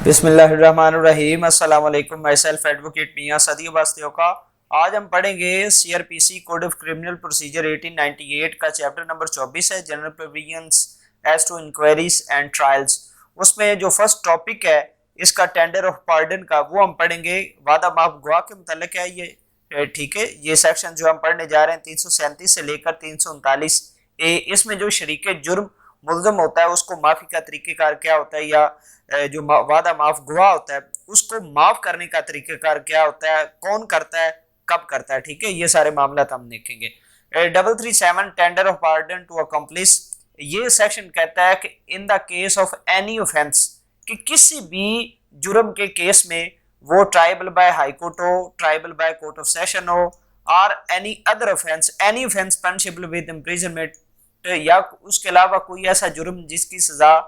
बिस्मिल्लाहिर्रहमानिर्रहीम। अस्सलाम वालेकुम। माई सेल्फ एडवोकेट मियां सदी वास्ते का आज हम पढ़ेंगे CrPC code of criminal procedure 1898 का चैप्टर नंबर 24 है, general provisions as to inquiries and trials. उसमें जो फर्स्ट टॉपिक है इसका टेंडर ऑफ पार्डन का, वो हम पढ़ेंगे। वादा माफ गवाह के मुतालिक है ये, ठीक है। ये सेक्शन जो हम पढ़ने जा रहे हैं 337 से लेकर 339 ए। इसमें जो शरीक जुर्म मुल्ज़म होता है उसको माफ़ी का तरीक़ेकार क्या होता है, या जो वादा माफ गवाह होता है उसको माफ करने का तरीक़ेकार क्या होता है, कौन करता है, कब करता है, ठीक है। ये सारे मामला हम देखेंगे। 337 tender of pardon to accomplice. ये सेक्शन कहता है कि in the case of any offence, कि किसी भी जुर्म के केस में, वो ट्राइबल बाय हाई कोर्ट हो, triable by court of session हो, और any other offence, any offence punishable with imprisonment, या उसके अलावा कोई ऐसा जुर्म जिसकी सजा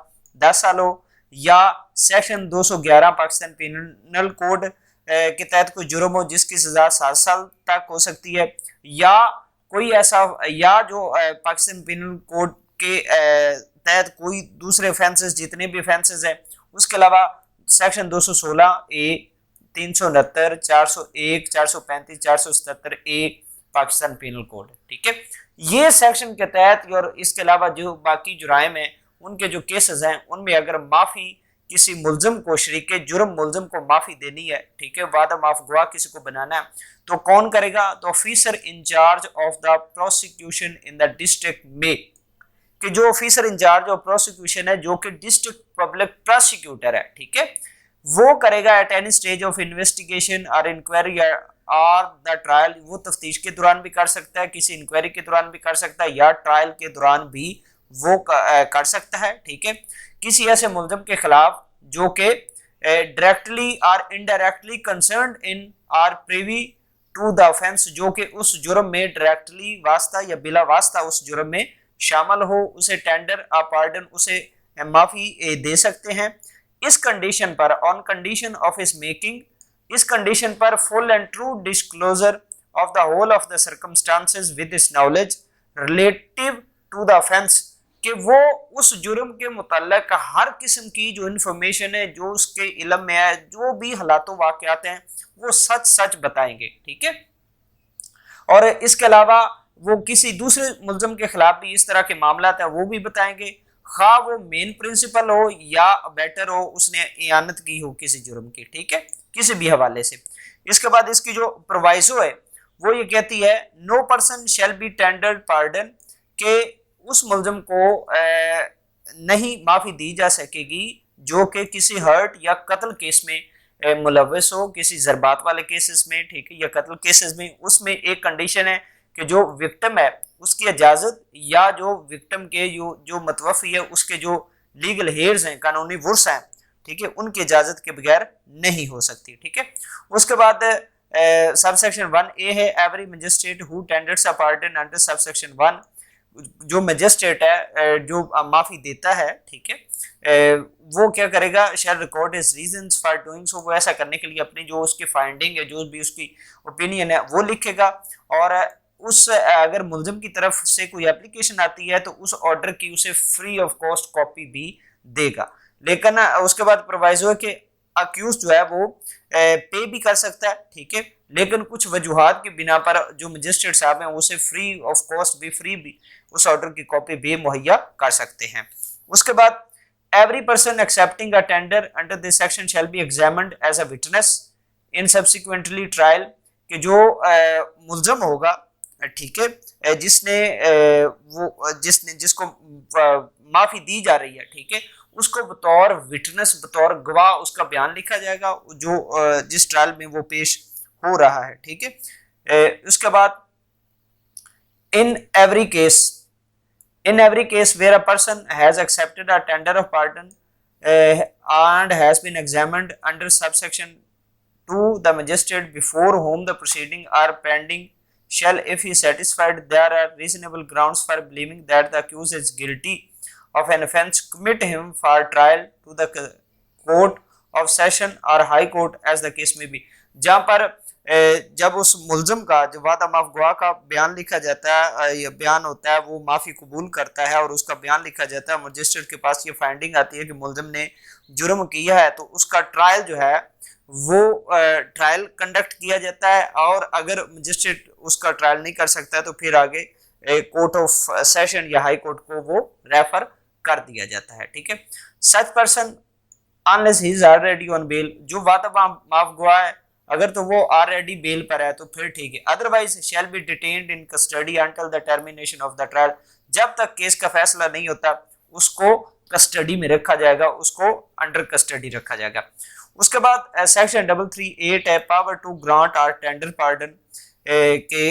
10 साल हो, या सेक्शन 211 पाकिस्तान पेनल कोड के तहत कोई जुर्म हो जिसकी सजा 7 साल तक हो सकती है, या कोई ऐसा, या जो पाकिस्तान पेनल कोड के तहत कोई दूसरे ऑफेंसेस, जितने भी ऑफेंसेस हैं, उसके अलावा सेक्शन 216 ए, 369, 401, 435, 477 ए पाकिस्तान पेनल कोड, ठीक है। ये सेक्शन के तहत, और इसके अलावा जो बाकी जुराइम है उनके जो केसेस हैं उनमें अगर माफी किसी मुल्ज़म को, शरीक जुर्म मुल्ज़म को माफी देनी है, ठीक है, वादा माफ गवाह किसी को बनाना है, तो कौन करेगा? तो officer in charge of the prosecution in the district में, कि जो ऑफिसर इंचार्ज ऑफ प्रोसिक्यूशन है, जो कि डिस्ट्रिक्ट पब्लिक प्रोसिक्यूटर है, ठीक है, वो करेगा at any stage of investigation और इंक्वायरी और द ट्रायल। वो तफ्तीश के दौरान भी कर सकता है, किसी इंक्वायरी के दौरान भी कर सकता है, या ट्रायल के दौरान भी वो कर सकता है, ठीक है। किसी ऐसे मुल्ज़म के खिलाफ जो कि डायरेक्टली और indirectly concerned in or privy to the offence, जो कि उस जुर्म में डायरेक्टली वास्ता या बिला वास्ता उस जुर्म में शामिल हो, उसे टेंडर आ पार्डन, उसे माफ़ी दे सकते हैं। इस कंडीशन पर, on condition of his making, इस कंडीशन पर full and true disclosure of the whole of the circumstances with his knowledge relative to the offence, कि वो उस जुर्म के मुताल्लिक हर किस्म की जो इन्फॉर्मेशन है, जो उसके इल्म में है, जो भी हालातों वाक़यात हैं, वो सच सच बताएंगे, ठीक है। और इसके अलावा वो किसी दूसरे मुल्ज़म के खिलाफ भी इस तरह के मामला है वो भी बताएंगे, खा वो मेन प्रिंसिपल हो या बेटर हो, उसने इयानत की हो किसी जुर्म की, ठीक है, किसी भी हवाले से। इसके बाद इसकी जो प्रोवाइजो है वो ये कहती है, no person shall be tendered pardon, के उस मुल्ज़म को नहीं माफ़ी दी जा सकेगी जो कि किसी हर्ट या कत्ल केस में मुलव्वस हो, किसी ज़रबात वाले केसेस में, ठीक है, या कत्ल केसेस में। उसमें एक कंडीशन है कि जो विक्टिम है उसकी इजाज़त, या जो विक्टिम के जो मतवफ़ी है उसके जो लीगल हेयर्स हैं, कानूनी वर्स हैं, ठीक है, उनकी इजाज़त के बगैर नहीं हो सकती, ठीक है। उसके बाद सब सेक्शन 1A है, every magistrate who tenders a pardon under sub section 1, जो मजिस्ट्रेट है जो माफ़ी देता है, ठीक है, वो क्या करेगा? Share record is reasons for doing so. वो ऐसा करने के लिए अपनी जो उसकी फाइंडिंग है, जो भी उसकी ओपिनियन है, वो लिखेगा। और उस अगर मुल्ज़म की तरफ से कोई एप्लीकेशन आती है तो उस ऑर्डर की उसे फ्री ऑफ कॉस्ट कॉपी भी देगा। लेकिन उसके बाद प्रोवाइजो है कि अक्यूज जो है वो पे भी कर सकता है, ठीक है, लेकिन कुछ वजूहात की बिना पर जो मजिस्ट्रेट साहब हैं उसे फ्री ऑफ कॉस्ट भी, फ्री भी उस ऑर्डर की कॉपी भी मुहैया कर सकते हैं। उसके बाद every person accepting a tender under this section shall be examined as a witness in subsequently trial, कि जो मुल्ज़म होगा, ठीक है, जिसको माफ़ी दी जा रही है, ठीक है, उसको बतौर विटनेस, बतौर गवाह उसका बयान लिखा जाएगा जो जिस ट्रायल में वो पेश हो रहा है, ठीक है। उसके बाद in every case where a person has accepted a tender of pardon and has been examined under subsection 2, the magistrate before whom the proceeding are pending shall, if he is satisfied there are reasonable grounds for believing that the accused is guilty of an offence, commit him for trial to the court of session or high court as the case may be। जहां पर जब उस मुलजम का जो वादा माफ गवाह का बयान लिखा जाता है, ये बयान होता है, वो माफी कबूल करता है और उसका बयान लिखा जाता है, मजिस्ट्रेट के पास ये फाइंडिंग आती है कि मुलजम ने जुर्म किया है, तो उसका ट्रायल जो है वो ट्रायल कंडक्ट किया जाता है। और अगर मजिस्ट्रेट उसका ट्रायल नहीं कर सकता है तो फिर आगे कोर्ट ऑफ सेशन या हाई कोर्ट को वो रेफर कर दिया जाता है। ठीक है, such person unless he is already on bail, जो वादा माफ गवाह है अगर तो वो ऑलरेडी बेल पर है तो फिर ठीक है, otherwise shall be detained in custody until the termination of the trial, जब तक केस का फैसला नहीं होता उसको कस्टडी में रखा जाएगा, उसको अंडर कस्टडी रखा जाएगा। उसके बाद सेक्शन 338 है पावर टू ग्रांट और टेंडर पार्डन के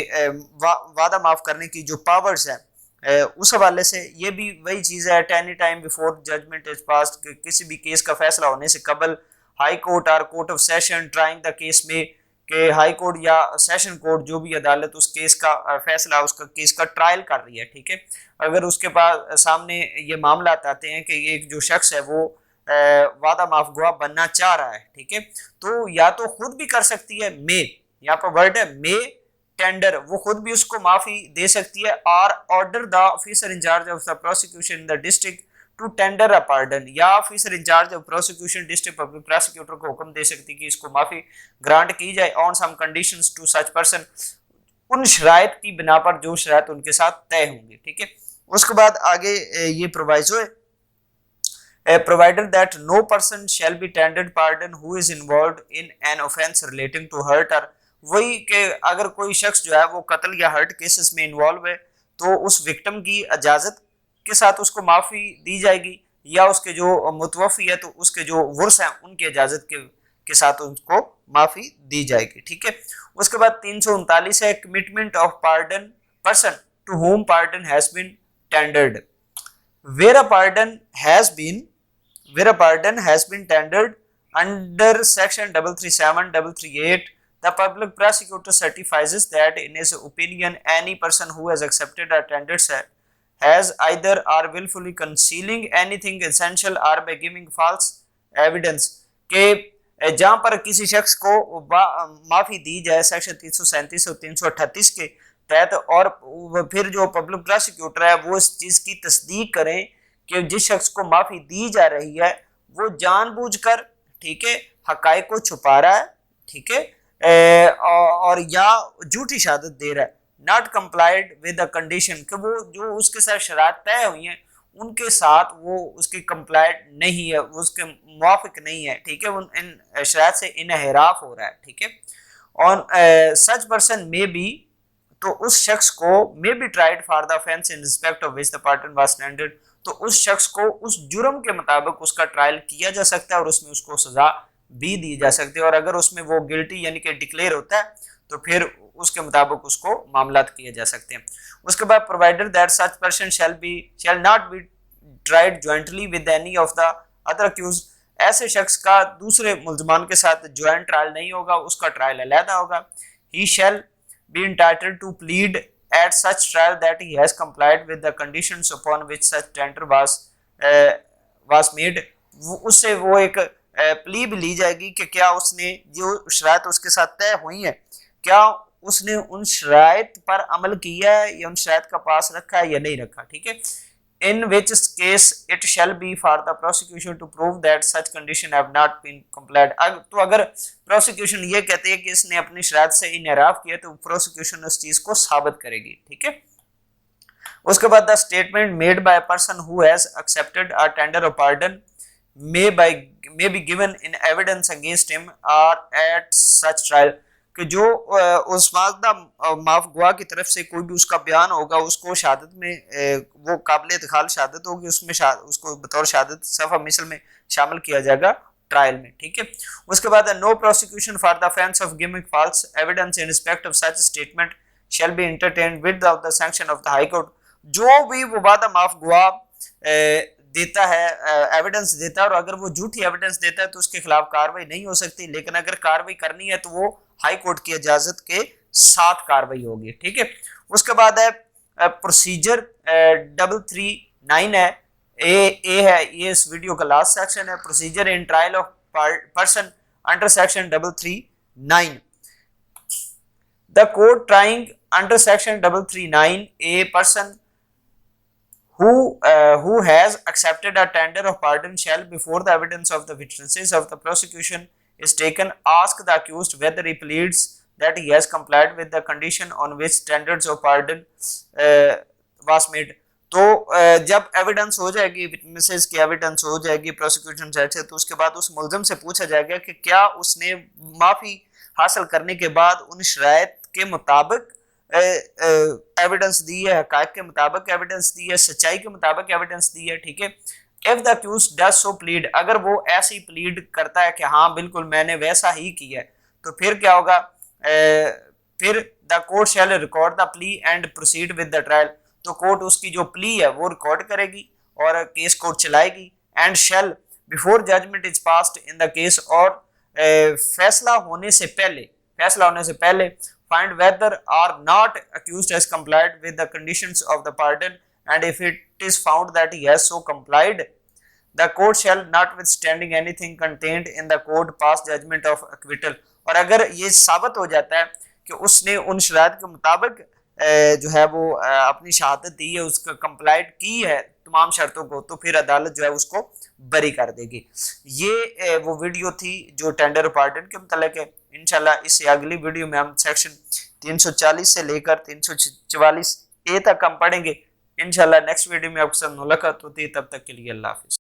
वादा माफ करने की जो पावर्स है उस हवाले से ये भी वही चीज़ है, at any time before judgement is passed, किसी भी केस का फैसला होने से कबल हाई कोर्ट और court of session trying the case में कि हाई कोर्ट या सेशन कोर्ट जो भी अदालत उस केस का फैसला उसका केस का ट्रायल कर रही है, ठीक है, अगर उसके पास सामने ये मामला आते हैं कि एक जो शख्स है वो वादा माफ गवाह बनना चाह रहा है, ठीक है, तो या तो खुद भी कर सकती है, मे यहाँ पर वर्ड है मे टेंडर, वो खुद भी उसको माफी दे सकती है, और order the officer in charge of the prosecution in the district to tender a pardon, या officer in charge of prosecution district public prosecutor को हुक्म दे सकती है कि इसको माफी ग्रांट की जाए on some conditions to such person, उन शराइत की बिना पर जो शराइत उनके साथ तय होंगे। ठीक है, उसके बाद आगे ये प्रोवाइजो है, provided that no person shall be tendered pardon who is involved in an offence relating to hurt or, वही कि अगर कोई शख्स जो है वो कत्ल या हर्ट केसेस में इन्वॉल्व है तो उस विक्टिम की इजाजत के साथ उसको माफी दी जाएगी, या उसके जो मुतवफ़ी है तो उसके जो वर्स हैं उनके इजाजत के साथ उनको माफी दी जाएगी। ठीक है, उसके बाद 339 है commitment of pardon person to whom pardon has been tendered, where a pardon has been tendered under section 337 338, the public prosecutor certifies that in his opinion any person who has accepted a tender has either or willfully concealing anything essential or by giving false evidence, के जहां पर किसी शख्स को माफी दी जाए section 337 और 338 के तहत, और फिर जो पब्लिक प्रोसिक्यूटर है वो इस चीज की तस्दीक करें कि जिस शख्स को माफी दी जा रही है वो जानबूझकर, ठीक है, हकायक को छुपा रहा है, ठीक है, और या झूठी शहादत दे रहा है, not complied with the condition, कि वो जो उसके साथ शरात तय हुई हैं उनके साथ वो उसकी कंप्लाइड नहीं है, वो उसके मुवाफिक नहीं है, ठीक है, इन शरात से इनहराफ हो रहा है। ठीक है, और सच पर्सन में भी, तो उस शख्स को may be tried for the offence in respect of which the pardon was tendered, तो उस शख्स को उस जुर्म के मुताबिक उसका ट्रायल किया जा सकता है और उसमें उसको सजा भी दी जा सकती है, और अगर उसमें वो गिल्टी यानी कि डिक्लेयर होता है तो फिर उसके मुताबिक उसको मामलात किए जा सकते हैं। उसके बाद provided that such person shall not be tried jointly with any of the other accused, ऐसे शख्स का दूसरे मुल्जमान के साथ ज्वाइंट ट्रायल नहीं होगा, उसका ट्रायल अलहदा होगा। ही शैल be entitled to plead at such trial that he has complied with the conditions upon which such tender was made, उससे वो एक प्ली भी ली जाएगी कि क्या उसने जो शराइत उसके साथ तय हुई है क्या उसने उन शराइत पर अमल किया है या उन शराइत का पास रखा है या नहीं रखा। ठीक है, in which case it shall be for the prosecution to prove that such condition have not been complied, तो अगर प्रोसिक्यूशन ये कहते हैं कि इसने अपनी शरात से इनहराफ किया तो प्रोसिक्यूशन उस चीज को साबित करेगी। ठीक है, उसके बाद the statement made by person who has accepted a tender of pardon may be given in evidence against him और एट सच ट्रायल, कि जो उस वादा माफ गवाह की तरफ से कोई भी उसका बयान होगा उसको शहादत में वो काबिल इत्काल शहादत होगी, उसमें उसको बतौर शहादत सफ़ा मिसल में शामिल किया जाएगा ट्रायल में। ठीक है, उसके बाद no prosecution for the offence of giving false evidence in respect of such statement shall be entertained with the sanction of the high court, जो भी वो वादा माफ गवाह देता है, एविडेंस देता है, और अगर वो झूठी एविडेंस देता है तो उसके खिलाफ कार्रवाई नहीं हो सकती, लेकिन अगर कार्रवाई करनी है तो वो हाई कोर्ट की इजाजत के साथ कार्रवाई होगी। ठीक है, उसके बाद है प्रोसीजर 339 है, ए है, ये इस वीडियो का लास्ट सेक्शन है, procedure in trial of person under section 339 9. The court trying under section 339, a person who has accepted a tender of pardon shall, before the evidence of the witnesses of the prosecution is taken, ask the accused whether he pleads that he has complied with the condition on which standards of pardon was made. तो जब evidence हो जाएगी, witnesses की evidence हो जाएगी prosecution side से, तो उसके बाद उस मुलजम से पूछा जाएगा कि क्या उसने माफ़ी हासिल करने के बाद उन शराइत के मुताबिक एविडेंस दी है, हकायक के मुताबिक एविडेंस दी है, सच्चाई के मुताबिक एविडेंस दी है, ठीक है। If the accused does so plead, अगर वो ऐसी प्लीड करता है कि हाँ बिल्कुल मैंने वैसा ही किया है, तो फिर क्या होगा, फिर the court shall record the plea and proceed with the trial, तो कोर्ट उसकी जो प्ली है वो रिकॉर्ड करेगी और केस कोर्ट चलाएगी। And shall before judgement is passed in the case, और फैसला होने से पहले find whether or not accused has complied with the conditions of the pardon, and if it is found that he has so complied, the court shall, notwithstanding anything contained in the court, pass judgment of acquittal। और अगर ये साबित हो जाता है कि उसने उन शराइत के मुताबिक जो है वो अपनी शहादत दी है, उसका कंप्लाइड की है तमाम शर्तों को, तो फिर अदालत जो है उसको बरी कर देगी। ये वो वीडियो थी जो टेंडर पार्डन के मुतालिक है। इंशाल्लाह इससे अगली वीडियो में हम सेक्शन 340 से लेकर 344 ए तक हम पढ़ेंगे। इंशाल्लाह नेक्स्ट वीडियो में आपके साथ मुलाकात होती है, तब तक के लिए अल्लाह हाफिज़।